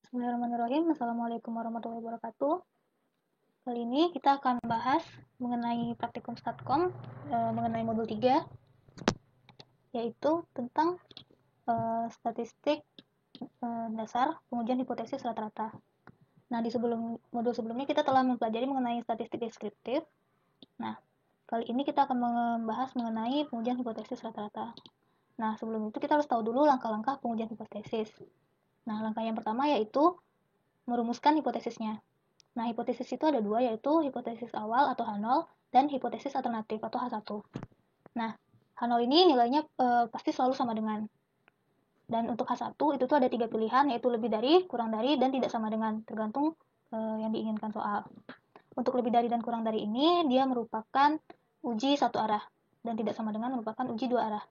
Bismillahirrahmanirrahim. Assalamualaikum warahmatullahi wabarakatuh. Kali ini kita akan bahas mengenai praktikum statkom mengenai modul 3, yaitu tentang statistik dasar pengujian hipotesis rata-rata. Nah, di modul sebelumnya kita telah mempelajari mengenai statistik deskriptif. Nah, kali ini kita akan membahas mengenai pengujian hipotesis rata-rata. Nah, sebelum itu kita harus tahu dulu langkah-langkah pengujian hipotesis. Nah, langkah yang pertama yaitu merumuskan hipotesisnya. Nah, hipotesis itu ada dua, yaitu hipotesis awal atau H0 dan hipotesis alternatif atau H1. Nah, H0 ini nilainya pasti selalu sama dengan. Dan untuk H1 itu tuh ada 3 pilihan, yaitu lebih dari, kurang dari, dan tidak sama dengan, tergantung yang diinginkan soal. Untuk lebih dari dan kurang dari ini, dia merupakan uji satu arah, dan tidak sama dengan merupakan uji dua arah.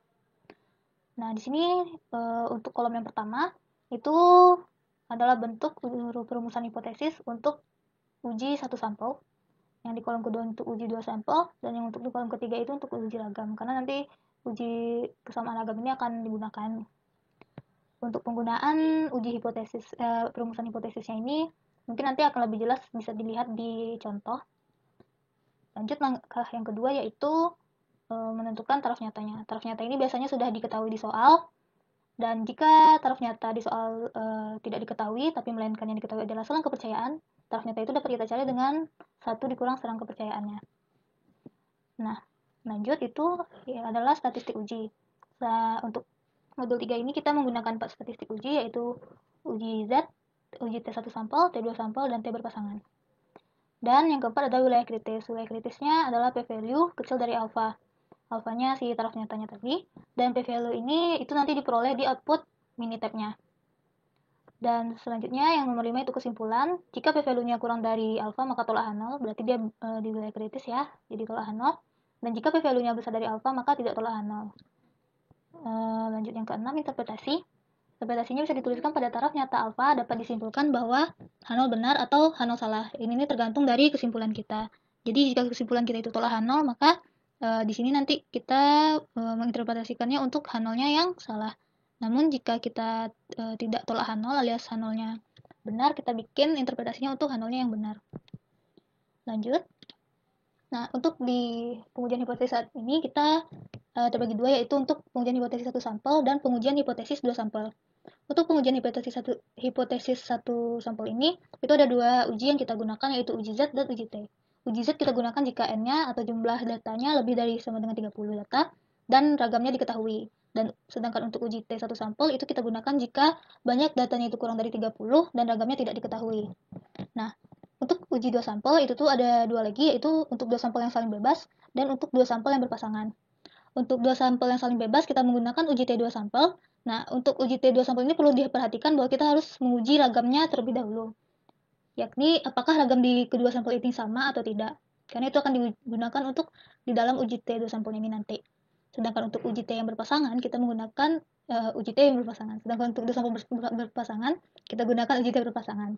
Nah, di sini untuk kolom yang pertama, itu adalah bentuk perumusan hipotesis untuk uji satu sampel, yang di kolom kedua untuk uji dua sampel, dan yang untuk di kolom ketiga itu untuk uji ragam, karena nanti uji kesamaan ragam ini akan digunakan. Untuk penggunaan uji hipotesis, perumusan hipotesisnya ini mungkin nanti akan lebih jelas bisa dilihat di contoh. Lanjut langkah yang kedua yaitu menentukan taraf nyatanya. Taraf nyata ini biasanya sudah diketahui di soal, dan jika taraf nyata di soal tidak diketahui, tapi melainkan yang diketahui adalah selang kepercayaan, taraf nyata itu dapat kita cari dengan 1 dikurang selang kepercayaannya. Nah, lanjut itu adalah statistik uji. Nah, untuk modul 3 ini kita menggunakan 4 statistik uji, yaitu uji Z, uji T1 sampel, T2 sampel, dan T berpasangan. Dan yang keempat adalah wilayah kritis. Wilayah kritisnya adalah p-value kecil dari alfa. Alfanya si taraf nyatanya tadi. Dan p-value ini itu nanti diperoleh di output minitab-nya. Dan selanjutnya yang nomor 5 itu kesimpulan. Jika p-value-nya kurang dari alfa maka tolak H0, berarti dia di wilayah kritis ya, jadi tolak H0. Dan jika p-value-nya besar dari alfa maka tidak tolak H0. Lanjut yang keenam, interpretasi. Interpretasinya bisa dituliskan pada taraf nyata alfa dapat disimpulkan bahwa H0 benar atau H0 salah. Ini tergantung dari kesimpulan kita. Jadi jika kesimpulan kita itu tolak H0, maka di sini nanti kita menginterpretasikannya untuk H0-nya yang salah. Namun jika kita tidak tolak H0 alias H0-nya benar, kita bikin interpretasinya untuk H0-nya yang benar. Lanjut. Nah, untuk di pengujian hipotesis saat ini kita terbagi dua, yaitu untuk pengujian hipotesis satu sampel dan pengujian hipotesis dua sampel. Untuk pengujian hipotesis satu sampel ini, itu ada dua uji yang kita gunakan, yaitu uji Z dan uji T. Uji Z kita gunakan jika N-nya atau jumlah datanya lebih dari sama dengan 30 data, dan ragamnya diketahui. Dan sedangkan untuk uji T satu sampel, itu kita gunakan jika banyak datanya itu kurang dari 30, dan ragamnya tidak diketahui. Nah, untuk uji dua sampel, itu tuh ada dua lagi, yaitu untuk dua sampel yang saling bebas, dan untuk dua sampel yang berpasangan. Untuk dua sampel yang saling bebas, kita menggunakan uji T2 sampel. Nah, untuk uji T2 sampel ini perlu diperhatikan bahwa kita harus menguji ragamnya terlebih dahulu. Yakni, apakah ragam di kedua sampel ini sama atau tidak. Karena itu akan digunakan untuk di dalam uji T2 sampel ini nanti. Sedangkan untuk uji T yang berpasangan, kita menggunakan uji T yang berpasangan. Sedangkan untuk dua sampel berpasangan, kita gunakan uji T berpasangan.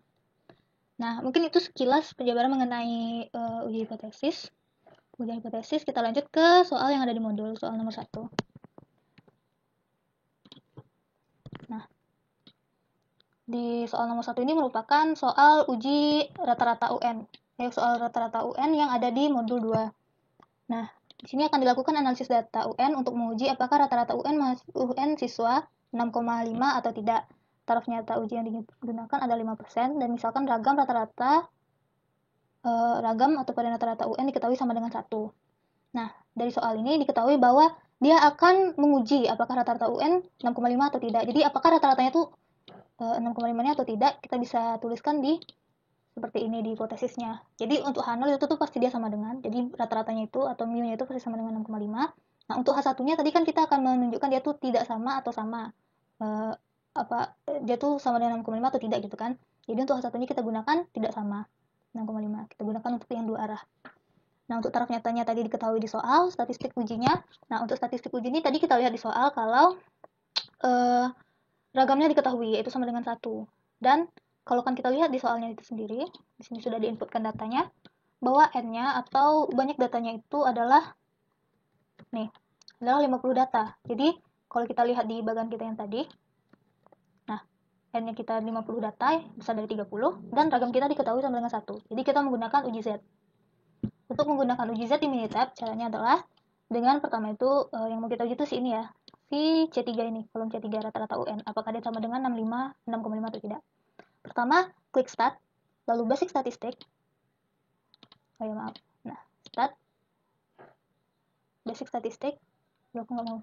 Nah, mungkin itu sekilas penjabaran mengenai uji hipotesis. Ujian hipotesis, kita lanjut ke soal yang ada di modul, soal nomor 1. Nah, di soal nomor 1 ini merupakan soal uji rata-rata UN. Soal rata-rata UN yang ada di modul 2. Nah, di sini akan dilakukan analisis data UN untuk menguji apakah rata-rata UN siswa 6,5 atau tidak. Taraf nyata uji yang digunakan ada 5%, dan misalkan ragam rata-rata ragam atau pada rata-rata UN diketahui sama dengan 1. Nah, dari soal ini diketahui bahwa dia akan menguji apakah rata-rata UN 6,5 atau tidak. Jadi apakah rata-ratanya itu 6,5-nya atau tidak, kita bisa tuliskan di seperti ini di hipotesisnya. Jadi untuk H0 itu tuh pasti dia sama dengan, jadi rata-ratanya itu atau mu-nya itu pasti sama dengan 6,5. Nah, untuk H1-nya tadi kan kita akan menunjukkan dia tuh tidak sama atau sama. Dia tuh sama dengan 6,5 atau tidak gitu kan. Jadi untuk H1-nya kita gunakan tidak sama 6,5. Kita gunakan untuk yang dua arah. Nah, untuk taraf nyatanya tadi diketahui di soal, statistik ujinya. Nah, untuk statistik uji ini tadi kita lihat di soal kalau ragamnya diketahui, yaitu sama dengan 1. Dan kalau kan kita lihat di soalnya itu sendiri, di sini sudah diinputkan datanya, bahwa N-nya atau banyak datanya itu adalah 50 data. Jadi, kalau kita lihat di bagian kita yang tadi, nah, N-nya kita 50 data, besar dari 30, dan ragam kita diketahui sama dengan 1. Jadi kita menggunakan uji Z. Untuk menggunakan uji Z di Minitab, caranya adalah dengan pertama itu yang mau kita uji itu si ini ya, si C3 ini, kolom C3 rata-rata UN. Apakah dia sama dengan 65, 6,5 atau tidak? Pertama, klik Start, lalu Basic Statistik. Oh ya, maaf. Nah, Start, Basic Statistik. Loh, aku nggak mau.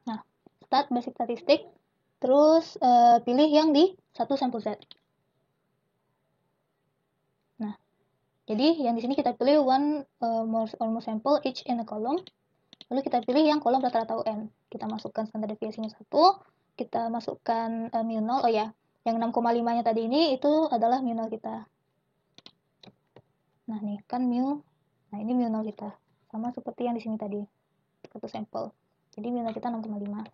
Nah, Start Basic Statistik, terus pilih yang di satu sampel set. Nah, jadi yang di sini kita pilih one more sample each in a column. Lalu kita pilih yang kolom rata-rata UN. Kita masukkan standar deviasinya 1, kita masukkan mu 0. Oh ya, yang 6,5-nya tadi ini itu adalah mu 0 kita. Nah, nih kan mu. Nah, ini mu 0 kita. Sama seperti yang di sini tadi. Satu sampel. Jadi mu 0 kita 6,5.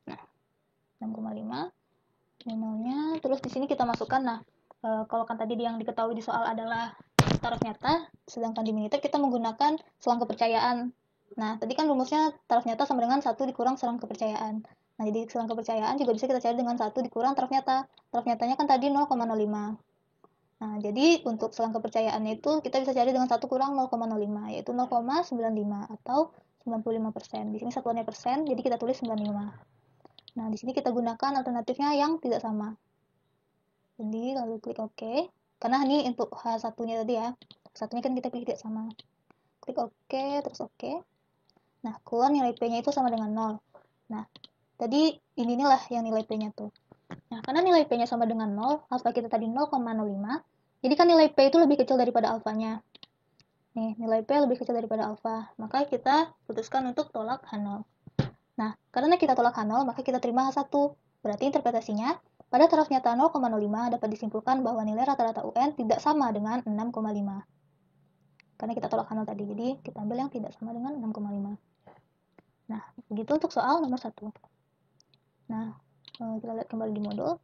Nah, 6,5 mu 0-nya. Terus di sini kita masukkan, nah, kalau kan tadi yang diketahui di soal adalah taraf nyata, sedangkan di Minitab kita menggunakan selang kepercayaan. Nah, tadi kan rumusnya taraf nyata sama dengan 1 dikurang selang kepercayaan. Nah, jadi selang kepercayaan juga bisa kita cari dengan 1 dikurang taraf nyata. Taraf nyatanya kan tadi 0,05. Nah, jadi untuk selang kepercayaannya itu kita bisa cari dengan 1 kurang 0,05, yaitu 0,95 atau 95%. Di sini satuannya persen, jadi kita tulis 95. Nah, di sini kita gunakan alternatifnya yang tidak sama. Jadi, lalu klik OK. Karena ini untuk H1-nya tadi ya. H1-nya kan kita pilih tidak sama. Klik OK, terus OK. Nah, keluar nilai P-nya itu sama dengan 0. Nah, tadi inilah yang nilai P-nya tuh. Nah, karena nilai P-nya sama dengan 0, alfa kita tadi 0,05, jadi kan nilai P itu lebih kecil daripada alfanya. Nih, nilai P lebih kecil daripada alfa, maka kita putuskan untuk tolak H0. Nah, karena kita tolak H0, maka kita terima H1. Berarti interpretasinya, pada taraf nyata 0,05 dapat disimpulkan bahwa nilai rata-rata UN tidak sama dengan 6,5. Karena kita tolak H0 tadi, jadi kita ambil yang tidak sama dengan 6,5. Nah, begitu untuk soal nomor 1. Nah, kita lihat kembali di modul.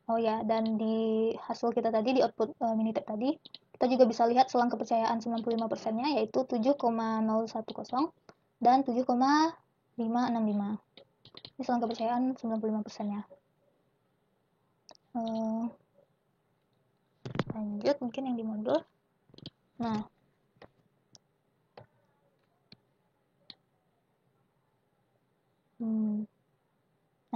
Oh ya, dan di hasil kita tadi, di output Minitab tadi, kita juga bisa lihat selang kepercayaan 95%-nya, yaitu 7,010 dan 7,565. Ini selang kepercayaan 95%-nya. Lanjut, mungkin yang di modul. Nah,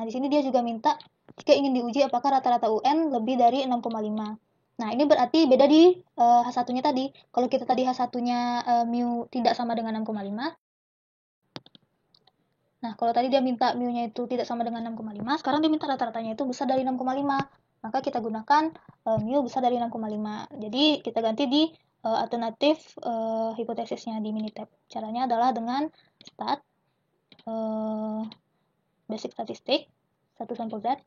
di sini dia juga minta jika ingin diuji apakah rata-rata UN lebih dari 6,5. Nah, ini berarti beda di H1-nya tadi. Kalau kita tadi H1-nya mu tidak sama dengan 6,5. Nah, kalau tadi dia minta mu-nya itu tidak sama dengan 6,5, sekarang dia minta rata-ratanya itu besar dari 6,5. Maka kita gunakan mu besar dari 6,5. Jadi, kita ganti di alternatif hipotesisnya di Minitab. Caranya adalah dengan start basic statistik, satu sampel Z.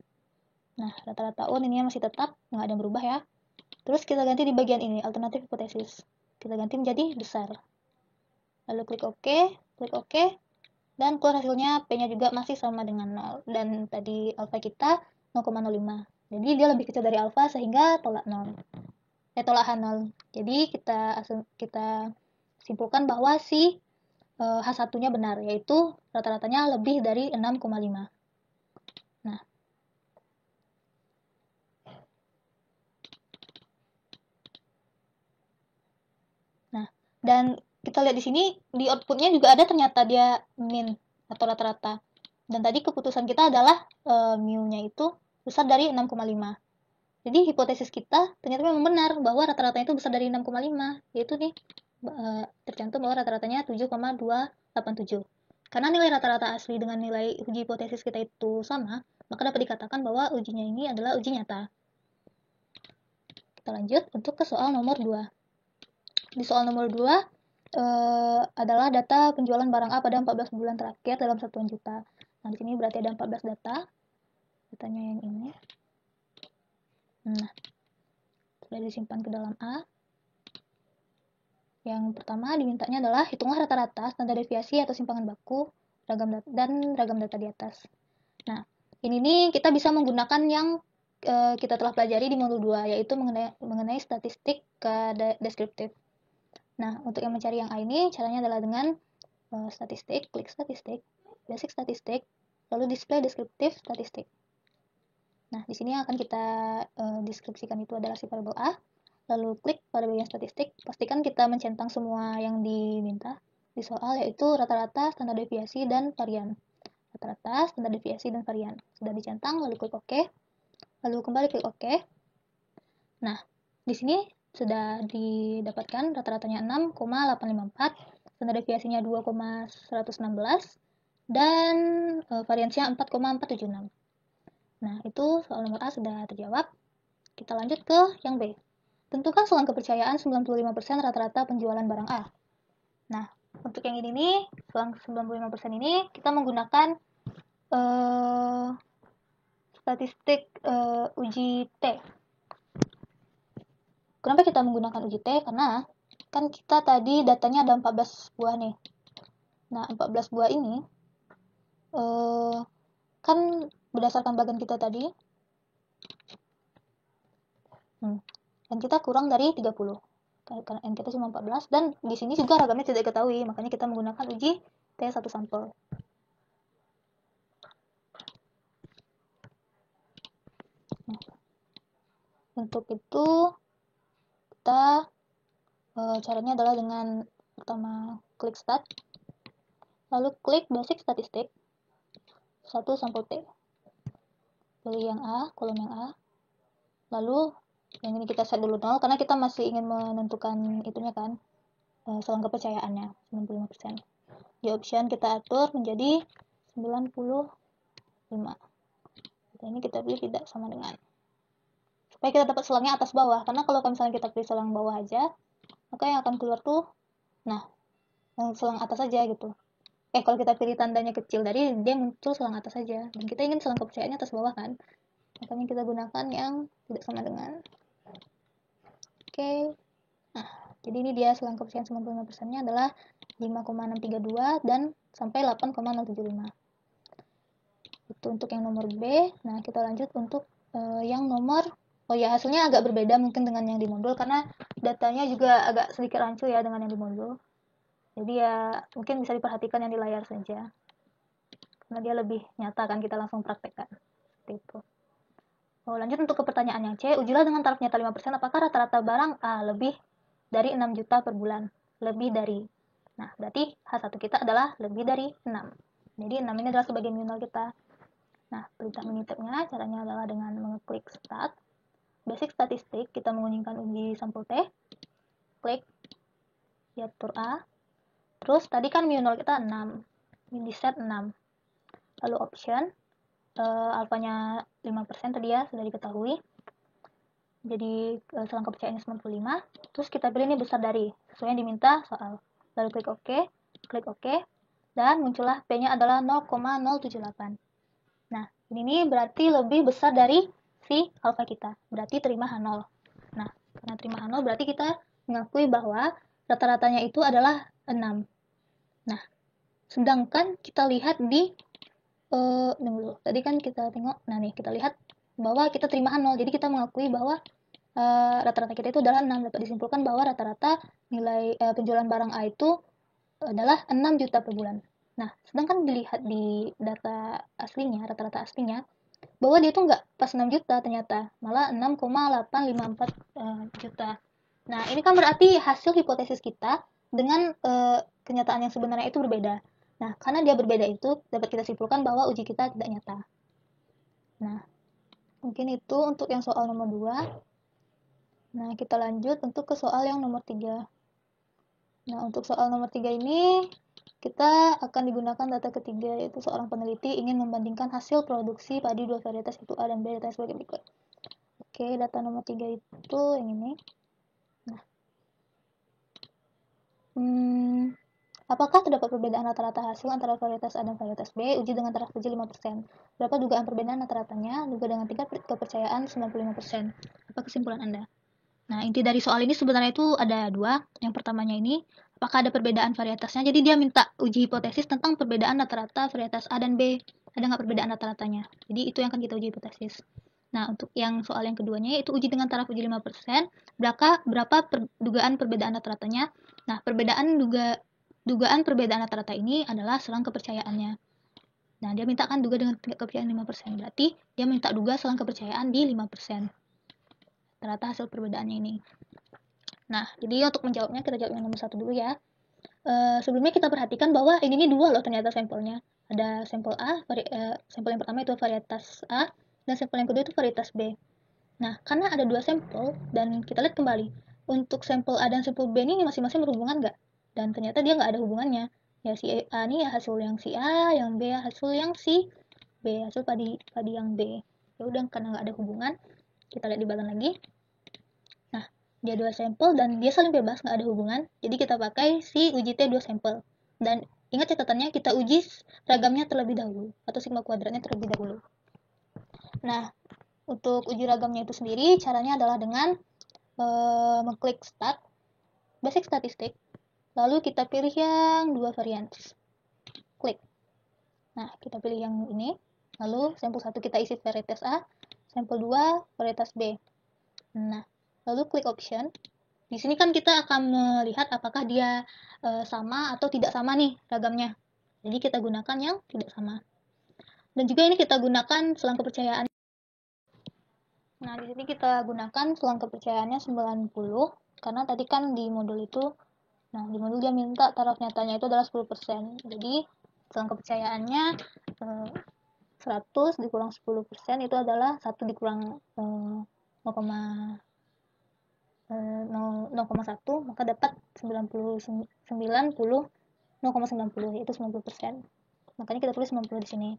Nah, rata-rata UN ini masih tetap, nggak ada yang berubah ya. Terus kita ganti di bagian ini, alternatif hipotesis. Kita ganti menjadi besar. Lalu klik OK, dan keluar hasilnya P-nya juga masih sama dengan 0. Dan tadi alfa kita 0,05. Jadi dia lebih kecil dari alfa sehingga tolak 0. Tolak H0. Jadi kita simpulkan bahwa si H1-nya benar, yaitu rata-ratanya lebih dari 6,5. Nah, dan kita lihat di sini, di outputnya juga ada ternyata dia min atau rata-rata. Dan tadi keputusan kita adalah mu-nya itu besar dari 6,5. Jadi hipotesis kita ternyata memang benar bahwa rata-ratanya itu besar dari 6,5. Yaitu nih, tercantum bahwa rata-ratanya 7,287. Karena nilai rata-rata asli dengan nilai uji hipotesis kita itu sama, maka dapat dikatakan bahwa ujinya ini adalah uji nyata. Kita lanjut untuk ke soal nomor 2. Di soal nomor 2 adalah data penjualan barang A pada 14 bulan terakhir dalam satuan juta. Nah, di sini berarti ada 14 data. Datanya yang ini. Nah, sudah disimpan ke dalam A. Yang pertama dimintanya adalah hitunglah rata-rata standar deviasi atau simpangan baku dan ragam data di atas. Nah, ini nih kita bisa menggunakan yang kita telah pelajari di modul 2, yaitu mengenai statistik deskriptif. Nah, untuk yang mencari yang A ini, caranya adalah dengan statistik, klik statistik, basic statistik, lalu display deskriptif statistik. Nah, di sini yang akan kita deskripsikan itu adalah si variabel A, lalu klik pada bagian statistik, pastikan kita mencentang semua yang diminta di soal, yaitu rata-rata, standar deviasi, dan varian. Rata-rata, standar deviasi, dan varian. Sudah dicentang, lalu klik OK, lalu kembali klik OK. Nah, di sini sudah didapatkan rata-ratanya 6,854, standar deviasinya 2,116, dan variansinya 4,476. Nah, itu soal nomor A sudah terjawab. Kita lanjut ke yang B. Tentukan selang kepercayaan 95% rata-rata penjualan barang A. Nah, untuk yang ini nih, selang 95% ini kita menggunakan statistik uji T. Kenapa kita menggunakan uji T? Karena kan kita tadi datanya ada 14 buah nih. Nah, 14 buah ini kan berdasarkan bagian kita tadi, dan kita kurang dari 30. Karena N kita cuma 14, dan di sini juga ragamnya tidak diketahui, makanya kita menggunakan uji T satu sampel. Nah, untuk itu kita caranya adalah dengan pertama klik start, lalu klik basic statistik, satu sampel T, pilih yang A, kolom yang A, lalu yang ini kita set dulu 0 karena kita masih ingin menentukan itunya kan, selang kepercayaannya 95%. Di option kita atur menjadi 95. Ini kita pilih tidak sama dengan, supaya kita dapat selangnya atas bawah, karena kalau misalnya kita pilih selang bawah aja, maka yang akan keluar tuh yang selang atas aja gitu. Kalau kita pilih tandanya kecil tadi, dia muncul selang atas saja, dan kita ingin selang kepercayaannya atas bawah kan, makanya kita gunakan yang tidak sama dengan. Nah, jadi ini dia selang kepercayaan 95% nya adalah 5,632 dan sampai 8,075. Itu untuk yang nomor B. Nah, kita lanjut untuk yang nomor, hasilnya agak berbeda mungkin dengan yang di modul, karena datanya juga agak sedikit rancu ya dengan yang di modul. Jadi ya mungkin bisa diperhatikan yang di layar saja, karena dia lebih nyata kan, kita langsung praktekkan. Seperti itu. Lanjut untuk ke pertanyaan yang C. Ujilah dengan taraf nyata 5%, apakah rata-rata barang A lebih dari 6 juta per bulan? Lebih dari. Nah, berarti H1 kita adalah lebih dari 6. Jadi 6 ini adalah sebagai minimal kita. Nah, perintah minitabnya caranya adalah dengan mengklik start, basic statistik, kita mengunjungkan uji sampel T, klik diatur A, terus tadi kan mu 0 kita 6, ini di set 6, lalu option, alfanya 5% tadi ya, sudah diketahui, jadi selang kepercayaannya 95, terus kita pilih ini besar dari, sesuai yang diminta soal, lalu klik OK, dan muncullah P-nya adalah 0,078. Nah, ini berarti lebih besar dari si alfa kita, berarti terima H0. Nah, karena terima H0 berarti kita mengakui bahwa rata-ratanya itu adalah 6. Nah, sedangkan kita lihat di tadi kan kita tengok, nah nih kita lihat bahwa kita terima H0, jadi kita mengakui bahwa rata-rata kita itu adalah 6. Dapat disimpulkan bahwa rata-rata nilai penjualan barang A itu adalah 6 juta per bulan. Nah, sedangkan dilihat di data aslinya, rata-rata aslinya, bahwa dia tuh nggak pas 6 juta ternyata, malah 6,854 juta. Nah, ini kan berarti hasil hipotesis kita dengan kenyataan yang sebenarnya itu berbeda. Nah, karena dia berbeda itu, dapat kita simpulkan bahwa uji kita tidak nyata. Nah, mungkin itu untuk yang soal nomor 2. Nah, kita lanjut untuk ke soal yang nomor 3. Nah, untuk soal nomor 3 ini, kita akan digunakan data ketiga, yaitu seorang peneliti ingin membandingkan hasil produksi padi dua varietas, yaitu A dan B, datanya sebagai berikut. Oke, data nomor 3 itu yang ini. Nah, apakah terdapat perbedaan rata-rata hasil antara varietas A dan varietas B? Uji dengan taraf uji 5%. Berapa dugaan perbedaan rata-ratanya? Juga dengan tingkat kepercayaan 95%. Apa kesimpulan Anda? Nah, inti dari soal ini sebenarnya itu ada dua. Yang pertamanya ini, apakah ada perbedaan varietasnya? Jadi dia minta uji hipotesis tentang perbedaan rata-rata varietas A dan B. Ada nggak perbedaan rata-ratanya? Jadi itu yang akan kita uji hipotesis. Nah, untuk yang soal yang keduanya yaitu uji dengan taraf uji 5%, berapa dugaan perbedaan rata-ratanya? Nah, dugaan perbedaan rata-rata ini adalah selang kepercayaannya. Nah, dia minta kan duga dengan tingkat kepercayaan 5%. Berarti dia minta duga selang kepercayaan di 5%. Rata hasil perbedaannya ini. Nah, jadi untuk menjawabnya kita jawab yang nomor 1 dulu ya. Sebelumnya kita perhatikan bahwa ini dua loh ternyata sampelnya. Ada sampel A, sampel yang pertama itu varietas A, dan sampel yang kedua itu varietas B. Nah, karena ada dua sampel, dan kita lihat kembali, untuk sampel A dan sampel B ini masing-masing berhubungan nggak? Dan ternyata dia nggak ada hubungannya. Ya, si A ini ya hasil yang si A, yang B ya hasil yang si B, hasil padi yang B. Ya udah, karena nggak ada hubungan, kita lihat di belakang lagi. Nah, dia dua sampel dan dia saling bebas, nggak ada hubungan. Jadi kita pakai si uji T dua sampel. Dan ingat catatannya, kita uji ragamnya terlebih dahulu, atau sigma kuadratnya terlebih dahulu. Nah, untuk uji ragamnya itu sendiri, caranya adalah dengan mengklik start, basic statistik, lalu kita pilih yang dua varians. Klik. Nah, kita pilih yang ini. Lalu, sampel 1 kita isi varietas A, sampel 2 varietas B. Nah, lalu klik option. Di sini kan kita akan melihat apakah dia sama atau tidak sama nih ragamnya. Jadi kita gunakan yang tidak sama. Dan juga ini kita gunakan selang kepercayaan. Nah, di sini kita gunakan selang kepercayaannya 90 karena tadi kan di modul itu, nah di modul dia minta taraf nyatanya itu adalah 10%. Jadi selang kepercayaannya 100 dikurang 10% itu adalah 1 dikurang 0,1, maka dapat 0,90 yaitu 90%. Makanya kita tulis 90 di sini.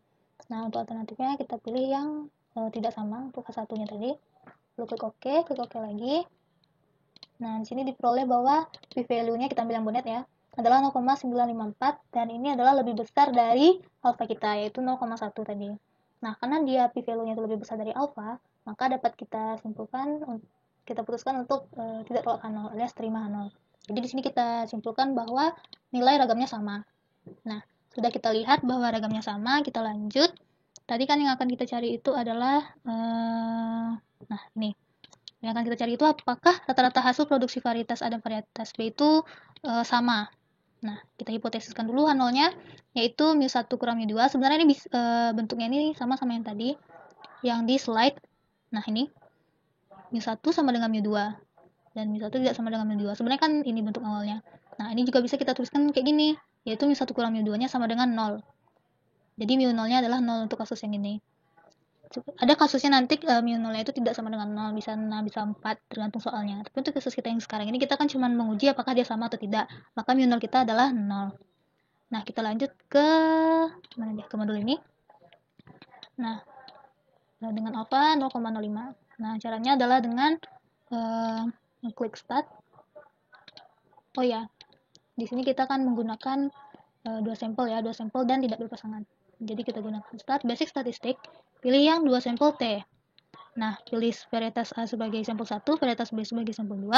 Nah, untuk alternatifnya kita pilih yang tidak sama untuk H1-nya tadi. Lalu klik OK lagi. Nah, di sini diperoleh bahwa p-value-nya kita ambil yang bonet ya, adalah 0,954 dan ini adalah lebih besar dari alfa kita yaitu 0,1 tadi. Nah, karena dia p-value-nya itu lebih besar dari alfa, maka dapat kita simpulkan, kita putuskan untuk tidak tolak H0 alias terima H0. Jadi di sini kita simpulkan bahwa nilai ragamnya sama. Nah, sudah kita lihat bahwa ragamnya sama, kita lanjut. Tadi kan yang akan kita cari itu adalah nah, ini. Yang akan kita cari itu apakah rata-rata hasil produksi varietas A dan varietas B itu sama. Nah, kita hipotesiskan dulu H0-nya, yaitu μ1 kurang μ2. Sebenarnya ini bentuknya ini sama yang tadi, yang di slide. Nah, ini μ1 sama dengan μ2. Dan μ1 tidak sama dengan μ2. Sebenarnya kan ini bentuk awalnya. Nah, ini juga bisa kita tuliskan kayak gini, yaitu μ1 kurang μ2-nya sama dengan 0. Jadi μ0-nya adalah 0 untuk kasus yang ini. Ada kasusnya nanti μ0-nya itu tidak sama dengan 0, bisa 6, bisa 4, tergantung soalnya. Tapi untuk kasus kita yang sekarang ini, kita kan cuma menguji apakah dia sama atau tidak. Maka μ0 kita adalah 0. Nah, kita lanjut ke mana dia? Ke modul ini. Nah, dengan alpha 0,05. Nah, caranya adalah dengan klik start. Oh ya, di sini kita akan menggunakan dua sampel dan tidak berpasangan. Jadi kita gunakan start basic statistik, pilih yang dua sampel T. Nah, pilih varietas A sebagai sampel 1, varietas B sebagai sampel 2.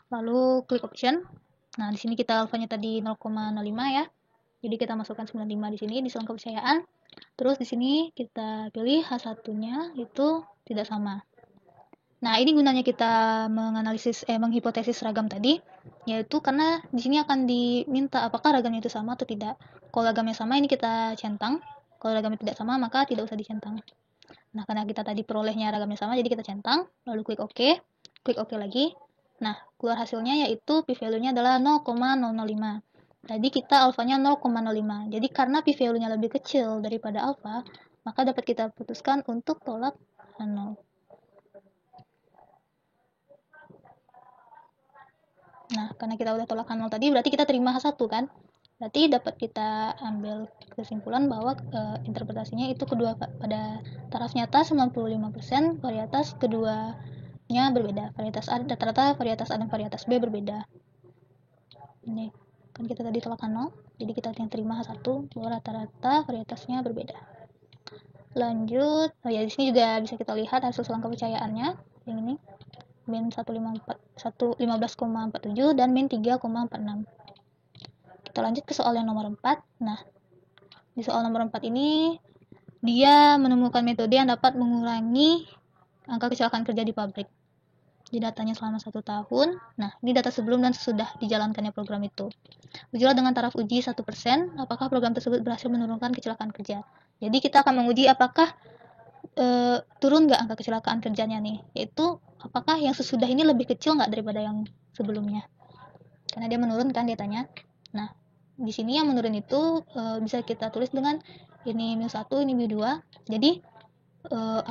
Lalu klik option. Nah, di sini kita alfanya tadi 0,05 ya. Jadi kita masukkan 95 di sini di selang kepercayaan. Terus di sini kita pilih H1-nya itu tidak sama. Nah, ini gunanya kita menghipotesis ragam tadi, yaitu karena di sini akan diminta apakah ragamnya itu sama atau tidak. Kalau ragamnya sama ini kita centang, kalau ragamnya tidak sama maka tidak usah dicentang. Nah, karena kita tadi perolehnya ragamnya sama, jadi kita centang, lalu klik OK lagi. Nah, keluar hasilnya yaitu p-value-nya adalah 0,005. Tadi kita alfanya 0,05. Jadi karena p-value-nya lebih kecil daripada alfa, maka dapat kita putuskan untuk tolak H0. Nah, karena kita udah tolak H0 tadi, berarti kita terima H1 kan? Berarti dapat kita ambil kesimpulan bahwa interpretasinya itu kedua pada taraf nyata 95%, varietas keduanya berbeda. Varietas A, rata-rata varietas A dan varietas B berbeda. Ini kan kita tadi tolak H0, jadi kita yang terima H1 bahwa rata-rata varietasnya berbeda. Lanjut, oh ya di sini juga bisa kita lihat hasil selang kepercayaannya yang ini. min 15,47 dan min 3,46. Kita lanjut ke soal yang nomor 4. Nah, di soal nomor 4 ini dia menemukan metode yang dapat mengurangi angka kecelakaan kerja di pabrik. Di datanya selama 1 tahun. Nah, ini data sebelum dan sesudah dijalankannya program itu. Ujilah dengan taraf uji 1%, apakah program tersebut berhasil menurunkan kecelakaan kerja. Jadi kita akan menguji apakah turun nggak angka kecelakaan kerjanya nih, yaitu apakah yang sesudah ini lebih kecil nggak daripada yang sebelumnya, karena dia menurun kan datanya. Nah, di sini yang menurun itu bisa kita tulis dengan ini mu1, ini mu2. Jadi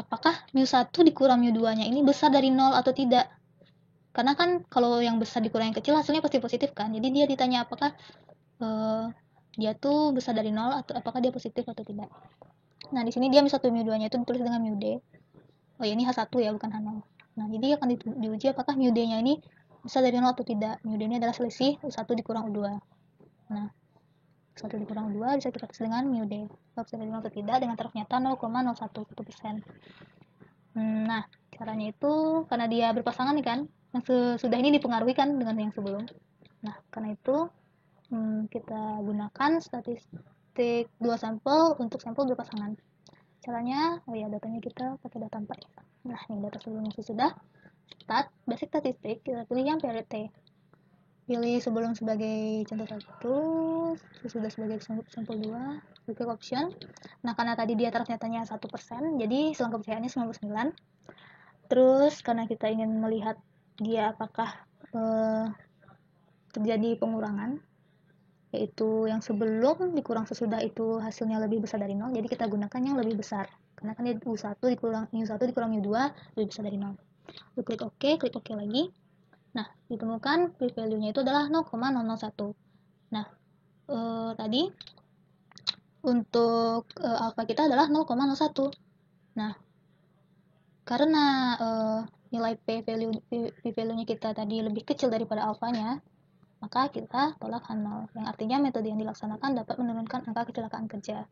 apakah mu1 dikurang mu2 nya ini besar dari 0 atau tidak, karena kan kalau yang besar dikurang yang kecil hasilnya pasti positif kan. Jadi dia ditanya apakah dia tuh besar dari 0 atau apakah dia positif atau tidak. Nah, di sini dia mu1 mu2 nya itu ditulis dengan mu-d. Oh ya, ini H1 ya, bukan H0. Nah, jadi akan diuji apakah mu-d nya ini besar dari 0 atau tidak. Mu-d ini adalah selisih U1 dikurang U2. Nah, U1 dikurang U2 bisa kita tulis dengan mu-d. Besar dari 0 atau tidak dengan taraf nyata 0,01%. Nah, caranya itu karena dia berpasangan nih kan, yang sudah ini dipengaruhi kan dengan yang sebelum. Nah, karena itu kita gunakan statistik 2 sampel untuk sampel berpasangan. Caranya, datanya kita pakai data 4 ya. Nah, ini data sebelumnya sudah. Stat, basic statistik, kita pilih yang PRT. Pilih sebelum sebagai contoh 1, sesudah sebagai sampel 2, pilih option. Nah, karena tadi dia taraf nyatanya 1%, jadi selang kepercayaannya 99. Terus, karena kita ingin melihat dia apakah terjadi pengurangan, yaitu yang sebelum dikurang sesudah itu hasilnya lebih besar dari 0, jadi kita gunakan yang lebih besar, karena kan dia U1 dikurang mu2 lebih besar dari 0. Lalu klik OK lagi. Nah, ditemukan p-value nya itu adalah 0,001. Nah, tadi untuk alpha kita adalah 0,01. Nah, karena nilai p-value nya kita tadi lebih kecil daripada alfanya, maka kita tolak H0, yang artinya metode yang dilaksanakan dapat menurunkan angka kecelakaan kerja.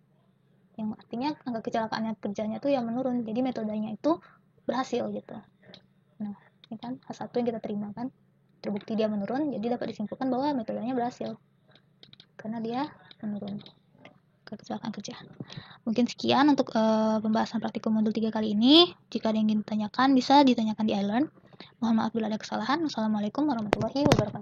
Yang artinya angka kecelakaan kerjanya itu yang menurun, jadi metodenya itu berhasil gitu. Nah, ini kan H1 yang kita terima kan, terbukti dia menurun, jadi dapat disimpulkan bahwa metodenya berhasil karena dia menurun kecelakaan kerja. Mungkin sekian untuk pembahasan praktikum modul 3 kali ini. Jika ada yang ingin ditanyakan, bisa ditanyakan di iLearn. Mohon maaf bila ada kesalahan. Wassalamualaikum warahmatullahi wabarakatuh.